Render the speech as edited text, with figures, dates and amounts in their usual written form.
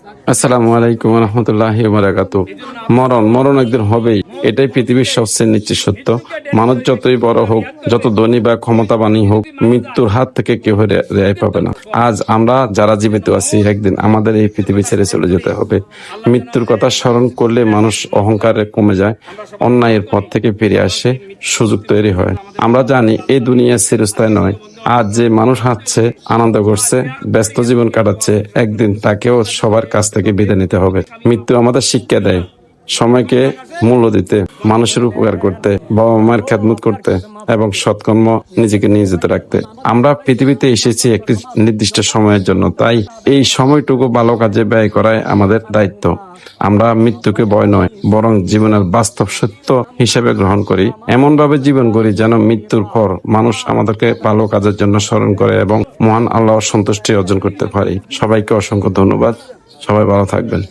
আসসালামু আলাইকুম রহমতুল্লাহি ওয়া বারাকাতুহু। মরণ একদিন হবেই, এটাই পৃথিবীর সবচেয়ে নিশ্চিত সত্য। মানুষ যতই বড় হোক, যত ধনী বা ক্ষমতাবানই হোক, মৃত্যুর হাত থেকে কেউ রেহাই পাবে না। আজ আমরা যারা জীবিত আছি, একদিন আমাদের এই পৃথিবী ছেড়ে চলে যেতে হবে। মৃত্যুর কথা স্মরণ করলে মানুষ অহংকারে কমে যায়, অন্যায়ের পথ থেকে ফিরে আসে, সুযোগ তৈরি হয়। আমরা জানি এই দুনিয়া চিরস্থায়ী নয়। আজ যে মানুষ হাঁটছে, আনন্দ করছে, ব্যস্ত জীবন কাটাচ্ছে, একদিন তাকেও সবার কাছ থেকে বিদায় নিতে হবে। মৃত্যু আমাদের শিক্ষা দেয় সময়কে মূল্য দিতে, মানুষের উপকার করতে, বাবা মায়ের খেদমত করতে এবং সৎকর্ম নিজেকে নিয়োজিত রাখতে। আমরা পৃথিবীতে এসেছি একটি নির্দিষ্ট সময়ের জন্য, তাই এই সময়টুকু ভালো কাজে ব্যয় করাই আমাদের দায়িত্ব। আমরা মৃত্যুকে ভয় নয়, বরং জীবনের বাস্তব সত্য হিসেবে গ্রহণ করি। এমন ভাবে জীবন করি যেন মৃত্যুর পর মানুষ আমাদেরকে ভালো কাজের জন্য স্মরণ করে এবং মহান আল্লাহর সন্তুষ্টি অর্জন করতে পারি। সবাইকে অসংখ্য ধন্যবাদ। সবাই ভালো থাকবেন।